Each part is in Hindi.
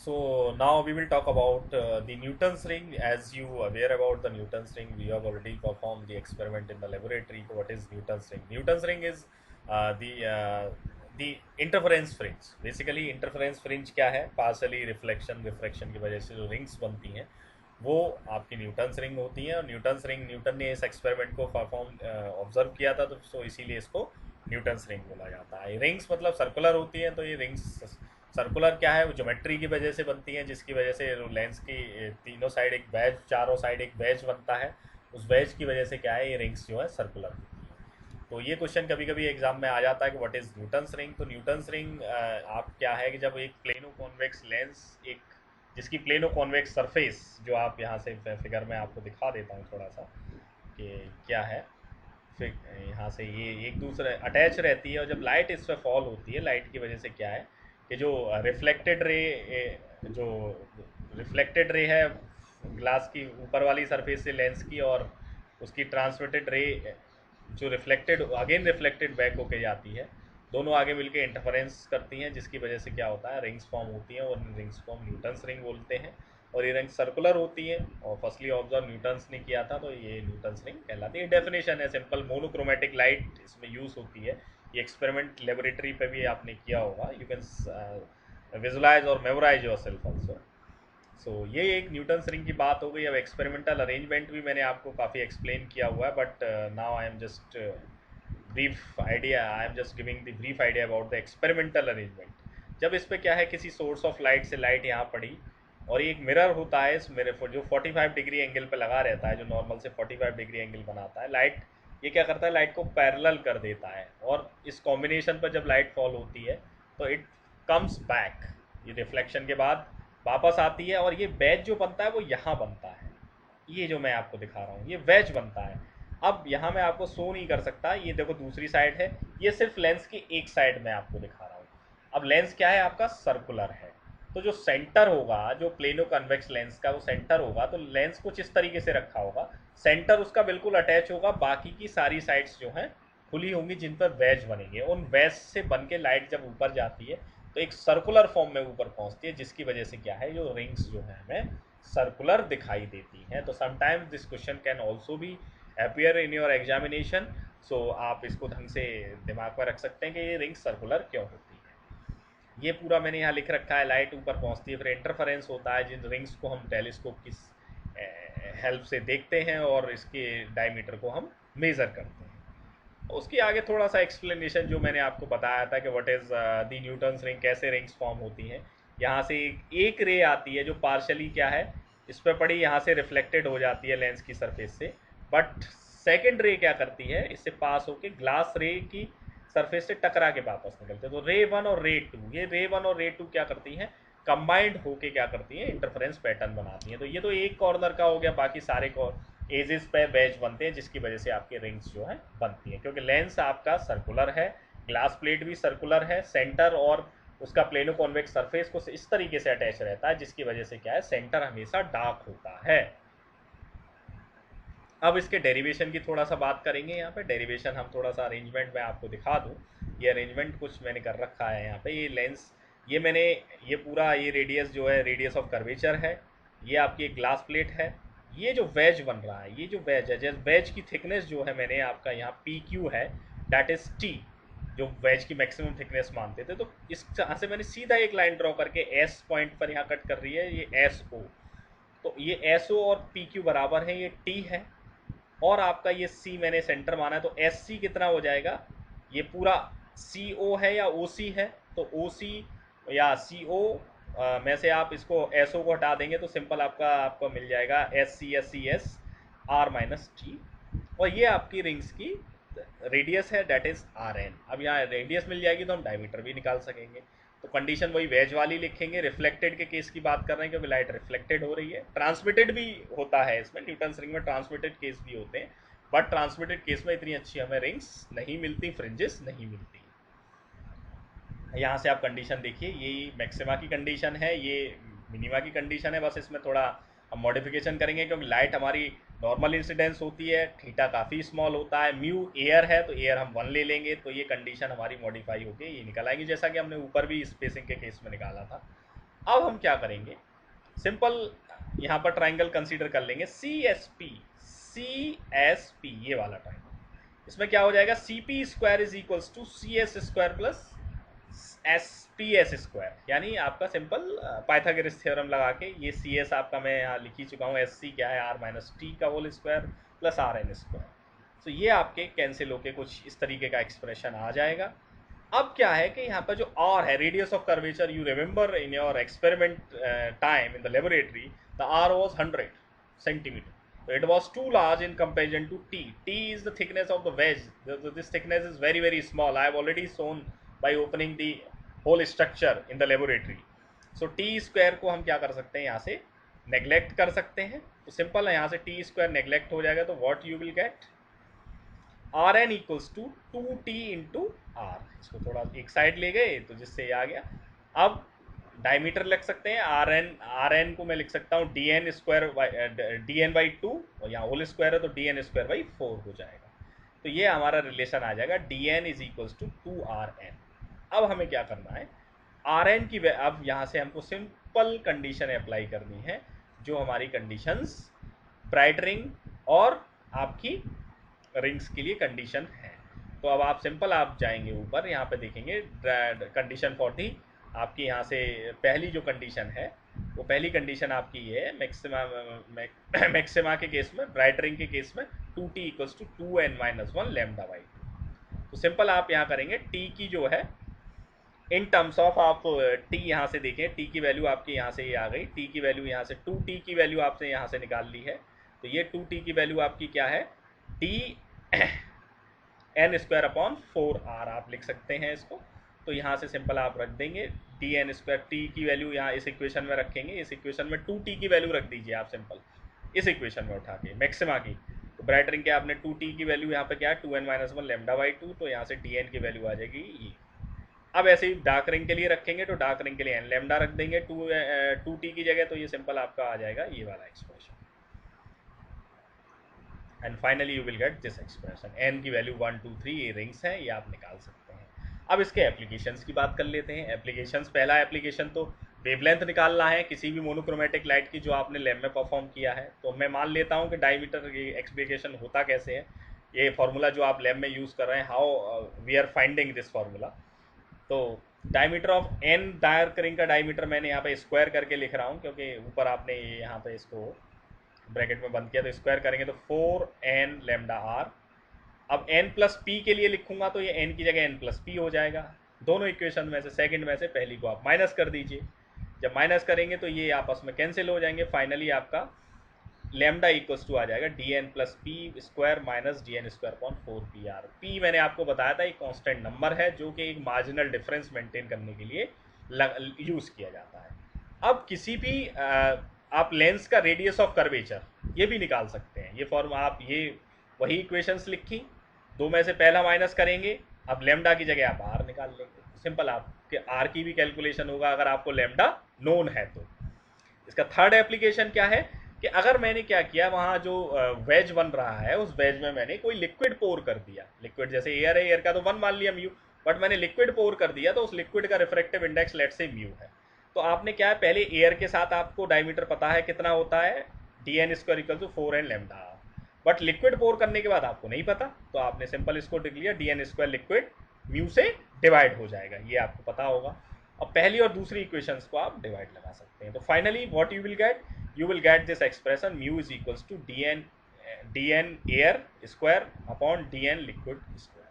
So now we will talk about the Newton's ring. As you are aware about the Newton's ring, we have already performed the experiment in the laboratory. What is Newton's ring? Newton's ring is the interference fringe. Basically, interference fringe क्या है? Partially reflection, refraction की वजह से जो rings बनती हैं, वो आपकी न्यूटन्स रिंग होती है। और न्यूटन्स रिंग, न्यूटन ने इस एक्सपेरिमेंट को परफॉर्म ऑब्जर्व किया था, तो सो इसीलिए इसको न्यूटन्स रिंग बोला जाता है। रिंग्स मतलब सर्कुलर होती हैं, तो ये रिंग्स सर्कुलर क्या है, वो ज्योमेट्री की वजह से बनती हैं, जिसकी वजह से लेंस की तीनों साइड एक बैज, चारों साइड एक बैज बनता है। उस बैज की वजह से क्या है, ये रिंग्स जो है सर्कुलर होती है। तो ये क्वेश्चन कभी कभी एग्जाम में आ जाता है कि व्हाट इज न्यूटन्स रिंग। तो न्यूटन्स रिंग आप क्या है कि जब एक प्लेनो कॉन्वेक्स लेंस, एक जिसकी प्लेनो कॉन्वेक्स सरफेस, जो आप यहाँ से फिगर में आपको दिखा देता हूँ थोड़ा सा कि क्या है। फिर यहाँ से ये एक दूसरे अटैच रहती है, और जब लाइट इस पर फॉल होती है, लाइट की वजह से क्या है कि जो रिफ्लेक्टेड रे जो रिफ्लेक्टेड रे है ग्लास की ऊपर वाली सरफेस से लेंस की, और उसकी ट्रांसमिटेड रे जो रिफ्लेक्टेड अगेन रिफ्लेक्टेड बैक होके जाती है, दोनों आगे मिलके इंटरफेरेंस करती हैं, जिसकी वजह से क्या होता है, रिंग्स फॉर्म होती हैं, और रिंग्स को हम न्यूटन्स रिंग बोलते हैं। और ये रिंग सर्कुलर होती है, और फर्स्टली ऑब्जर्व न्यूटन्स ने किया था, तो ये न्यूटन्स रिंग कहलाती है। डेफिनेशन है सिंपल, मोनोक्रोमेटिक लाइट इसमें यूज़ होती है। ये एक्सपेरिमेंट लेबोरेटरी पे भी आपने किया होगा, यू कैन विजुलाइज और मेमोराइज योर सेल्फ ऑल्सो। सो ये एक न्यूटन्स रिंग की बात हो गई। अब एक्सपेरिमेंटल अरेंजमेंट भी मैंने आपको काफ़ी एक्सप्लेन किया हुआ है, but now I am just brief idea, I am just giving the brief idea about the experimental arrangement. जब इस पर क्या है, किसी सोर्स ऑफ लाइट से लाइट यहाँ पड़ी, और एक मिरर होता है, इस मिरर जो 45 डिग्री एंगल पे लगा रहता है, जो नॉर्मल से 45 डिग्री एंगल बनाता है, लाइट ये क्या करता है, लाइट को पैरेलल कर देता है, और इस कॉम्बिनेशन पर जब लाइट फॉल होती है, तो इट कम्स बैक, ये रिफ्लेक्शन के बाद वापस आती है, और ये बैज जो बनता है वो यहाँ बनता है। ये जो मैं आपको दिखा रहा हूँ, ये वेज बनता है। अब यहाँ मैं आपको शो नहीं कर सकता, ये देखो दूसरी साइड है, ये सिर्फ लेंस की एक साइड में आपको दिखा रहा हूँ। अब लेंस क्या है आपका, सर्कुलर है, तो जो सेंटर होगा, जो प्लेनो कन्वेक्स लेंस का वो सेंटर होगा, तो लेंस कुछ इस तरीके से रखा होगा, सेंटर उसका बिल्कुल अटैच होगा, बाकी की सारी साइड्स जो हैं खुली होंगी, जिन पर वेज बनेंगे। उन वेज से बन के लाइट जब ऊपर जाती है, तो एक सर्कुलर फॉर्म में ऊपर पहुंचती है, जिसकी वजह से क्या है, जो रिंग्स जो है हमें सर्कुलर दिखाई देती हैं। तो sometimes this question can also भी अपियर इन योर एग्जामिनेशन। सो आप इसको ढंग से दिमाग में रख सकते हैं कि ये रिंग सर्कुलर क्यों होती है। ये पूरा मैंने यहाँ लिख रखा है, लाइट ऊपर पहुँचती है, फिर इंटरफेरेंस होता है, जिन रिंग्स को हम टेलीस्कोप की हेल्प से देखते हैं, और इसके डायमीटर को हम मेज़र करते हैं। उसके आगे थोड़ा सा एक्सप्लेनेशन जो मैंने आपको बताया था कि what is the Newton's ring, कैसे रिंग्स फॉर्म होती हैं। यहाँ से एक रे आती है, जो पार्शली क्या है, इस पर पड़ी, यहाँ से रिफ्लेक्टेड हो जाती है लेंस की सरफेस से, बट सेकेंड रे क्या करती है, इससे पास होके ग्लास रे की सरफेस से टकरा के वापस निकलते हैं। तो रे वन और रे टू, ये रे वन और रे टू क्या करती हैं, कंबाइंड होके क्या करती हैं, इंटरफेरेंस पैटर्न बनाती हैं। तो ये तो एक कॉर्नर का हो गया, बाकी सारे एजेस पे बैच बनते हैं, जिसकी वजह से आपके रिंग्स जो है बनती हैं, क्योंकि लेंस आपका सर्कुलर है, ग्लास प्लेट भी सर्कुलर है, सेंटर और उसका प्लेनो कॉन्वेक्स सरफेस को इस तरीके से अटैच रहता है, जिसकी वजह से क्या है, सेंटर हमेशा डार्क होता है। अब इसके डेरिवेशन की थोड़ा सा बात करेंगे। यहाँ पे डेरिवेशन हम थोड़ा सा अरेंजमेंट में आपको दिखा दूँ। ये अरेंजमेंट कुछ मैंने कर रखा है यहाँ पे, ये लेंस, ये मैंने, ये पूरा ये रेडियस जो है, रेडियस ऑफ कर्वेचर है, ये आपकी एक ग्लास प्लेट है। ये जो वेज बन रहा है, ये जो वेज है, जैसे वेज की थिकनेस जो है मैंने आपका यहाँ पी क्यू है, डैट इज टी, जो वेज की मैक्सिमम थिकनेस मानते थे। तो इस यहाँ से मैंने सीधा एक लाइन ड्रॉ करके एस पॉइंट पर यहाँ कट कर रही है, ये एस ओ। तो ये एस ओ और पी क्यू बराबर है, ये टी है, और आपका ये सी मैंने सेंटर माना है, तो एस सी कितना हो जाएगा, ये पूरा सी ओ है या ओ सी है, तो ओ सी या सी ओ में से आप इसको एस ओ को हटा देंगे, तो सिंपल आपका आपको मिल जाएगा S C S R minus T. और ये आपकी रिंग्स की रेडियस है, डेट इज आर एन। अब यहाँ रेडियस मिल जाएगी, तो हम डायमीटर भी निकाल सकेंगे। तो कंडीशन वही वेज वाली लिखेंगे। रिफ्लेक्टेड के केस की बात कर रहे हैं, क्योंकि लाइट रिफ्लेक्टेड हो रही है। ट्रांसमिटेड भी होता है इसमें, न्यूटन्स रिंग में ट्रांसमिटेड केस भी होते हैं, बट ट्रांसमिटेड केस में इतनी अच्छी हमें रिंग्स नहीं मिलती, फ्रिंजेस नहीं मिलती। यहाँ से आप कंडीशन देखिए, ये मैक्सिमा की कंडीशन है, ये मिनिमा की कंडीशन है, बस इसमें थोड़ा हम मॉडिफिकेशन करेंगे, क्योंकि लाइट हमारी नॉर्मल इंसिडेंस होती है, थीटा काफ़ी स्मॉल होता है, म्यू एयर है, तो एयर हम 1 ले लेंगे, तो ये कंडीशन हमारी मॉडिफाई होकर ये निकल आएगी, जैसा कि हमने ऊपर भी स्पेसिंग के केस में निकाला था। अब हम क्या करेंगे, सिंपल यहाँ पर ट्राइंगल कंसीडर कर लेंगे C S P, C S P ये वाला ट्राइंगल। इसमें क्या हो जाएगा, C P square is equals to C S square plus S P S square, यानी आपका सिंपल पाइथागोरस थ्योरम लगा के, ये सी एस आपका मैं यहाँ लिख ही चुका हूँ, एस सी क्या है आर माइनस टी का whole square plus R N square. तो ये आपके कैंसिल होके कुछ इस तरीके का एक्सप्रेशन आ जाएगा। अब क्या है कि यहाँ पर जो आर है, radius of curvature, you remember in your experiment time in the laboratory the R was 100 centimetre. So it was too large in comparison to T. T is the thickness of the wedge. This thickness is very very small. I have already shown by opening the whole structure in the laboratory. So T square को हम क्या कर सकते हैं, यहाँ से नेग्लेक्ट कर सकते हैं. तो सिंपल है, यहाँ से T square नेग्लेक्ट हो जाएगा, तो what you will get, R N equals to 2T into R. इसको थोड़ा एक साइड ले गए तो जिससे ये आ गया. अब डायमीटर लिख सकते हैं, आर एन को मैं लिख सकता हूँ D N square D N by 2, और यहाँ होल स्क्वायर है तो डी एन स्क्वायर बाई 4 हो जाएगा. तो ये हमारा रिलेशन आ जाएगा, D N is equals to 2RN. अब हमें क्या करना है, आर एन की अब यहाँ से हमको सिंपल कंडीशन अप्लाई करनी है, जो हमारी कंडीशंस ब्राइट रिंग और आपकी रिंग्स के लिए कंडीशन है. तो अब आप सिंपल आप जाएंगे ऊपर, यहाँ पे देखेंगे कंडीशन 40. आपकी यहाँ से पहली जो कंडीशन है, वो पहली कंडीशन आपकी ये है, मैक्सिमा के केस में, ब्राइट रिंग के केस में 2T equals to 2n-1 lambda by 2. तो सिंपल आप यहाँ करेंगे, टी की जो है इन टर्म्स ऑफ, आप टी यहाँ से देखें, टी की वैल्यू आपकी यहाँ से ये आ गई, टी की वैल्यू यहाँ से 2T की वैल्यू आपने यहाँ से निकाल ली है. तो ये 2T की वैल्यू आपकी क्या है, D N square upon 4R आप लिख सकते हैं इसको. तो यहाँ से सिंपल आप रख देंगे डी एन स्क्वायर, टी की वैल्यू यहाँ इस इक्वेशन में रखेंगे, इस इक्वेशन में 2T की वैल्यू रख दीजिए आप सिंपल इस इक्वेशन में उठा के मैक्सिमा की. तो ब्राइट रिंग के आपने 2T की वैल्यू यहाँ पे क्या है 2n-1 लैम्डा बाई 2, तो यहाँ से डी एन की वैल्यू आ जाएगी ये. अब ऐसे ही डार्क रिंग के लिए रखेंगे, तो डार्क रिंग के लिए n लैम्डा रख देंगे 2T की जगह, तो ये सिंपल आपका आ जाएगा ये वाला expression. And finally you will get this expression. N की वैल्यू 1 2 3 ये रिंग्स हैं, ये आप निकाल सकते हैं. अब इसके एप्लीकेशंस की बात कर लेते हैं. एप्लीकेशंस, पहला एप्लीकेशन तो वेवलेंथ निकालना है किसी भी मोनोक्रोमेटिक लाइट की जो आपने लैब में परफॉर्म किया है. तो मैं मान लेता हूँ कि डायमीटर एक्सप्लिकेशन होता कैसे है, ये फार्मूला जो आप लैब में यूज़ कर रहे हैं, how we are finding this formula. तो diameter of N dark ring का डायमीटर मैंने यहाँ पे स्क्वायर करके लिख रहा हूँ, क्योंकि ऊपर आपने यहाँ पे इसको ब्रैकेट में बंद किया, तो स्क्वायर करेंगे तो 4n लैम्डा आर. अब n प्लस पी के लिए लिखूंगा तो ये n की जगह n प्लस पी हो जाएगा. दोनों इक्वेशन में से सेकंड में से पहली को आप माइनस कर दीजिए. जब माइनस करेंगे तो ये आपस में कैंसिल हो जाएंगे. फाइनली आपका लैम्डा इक्वल्स टू आ जाएगा D N plus P square minus D N square upon 4PR. P मैंने आपको बताया था एक कॉन्स्टेंट नंबर है, जो कि एक मार्जिनल डिफरेंस मेंटेन करने के लिए यूज़ किया जाता है. अब किसी भी आप लेंस का रेडियस ऑफ कर्वेचर ये भी निकाल सकते हैं. ये फॉर्म आप ये वही इक्वेशंस लिखी, दो में से पहला माइनस करेंगे, अब लेम्डा की जगह आप आर निकाल लेंगे. सिंपल आपके आर की भी कैलकुलेशन होगा अगर आपको लेम्डा नोन है तो. इसका थर्ड एप्लीकेशन क्या है कि अगर मैंने क्या किया, वहाँ जो वेज बन रहा है उस वेज में मैंने कोई लिक्विड पोर कर दिया. लिक्विड जैसे एयर है, एयर का तो 1 मान लिया म्यू, बट मैंने लिक्विड पोर कर दिया, तो उस लिक्विड का रिफ्रैक्टिव इंडेक्स लेट से म्यू है. तो आपने क्या है, पहले एयर के साथ आपको डायमीटर पता है कितना होता है, D N square equal to 4n lambda. But liquid pour करने के बाद आपको नहीं पता, तो आपने सिंपल इसको लिख लिया D N square liquid mu से डिवाइड हो जाएगा, ये आपको पता होगा. अब पहली और दूसरी इक्वेशंस को आप डिवाइड लगा सकते हैं. तो finally what you will get this expression, mu is equals to D N air square upon D N liquid square.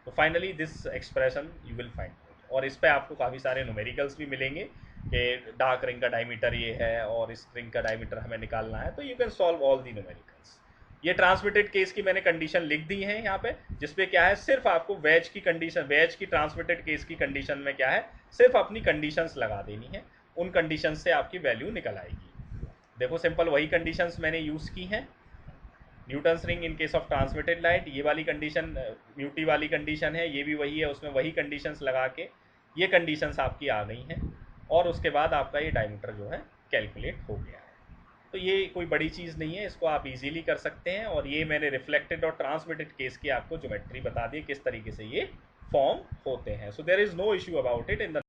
तो finally this expression you will find. और इस पर आपको काफ़ी सारे न्यूमेरिकल्स भी मिलेंगे कि डार्क रिंग का डायमीटर ये है और इस रिंग का डायमीटर हमें निकालना है. तो you can solve all the numericals. ये ट्रांसमिटेड केस की मैंने कंडीशन लिख दी है यहाँ पे, जिसपे क्या है सिर्फ आपको वेज की कंडीशन, वेज की ट्रांसमिटेड केस की कंडीशन में क्या है सिर्फ अपनी कंडीशंस लगा देनी है, उन कंडीशंस से आपकी वैल्यू निकल आएगी. देखो सिंपल वही कंडीशंस मैंने यूज़ की हैं. Newton's ring in case of transmitted light, ये वाली कंडीशन म्यूटी वाली कंडीशन है, ये भी वही है, उसमें वही कंडीशंस लगा के ये कंडीशंस आपकी आ गई हैं, और उसके बाद आपका ये डायमीटर जो है कैलकुलेट हो गया है. तो ये कोई बड़ी चीज़ नहीं है, इसको आप इजीली कर सकते हैं. और ये मैंने रिफ्लेक्टेड और ट्रांसमिटेड केस की आपको ज्योमेट्री बता दी किस तरीके से ये फॉर्म होते हैं. So there is no issue about it in the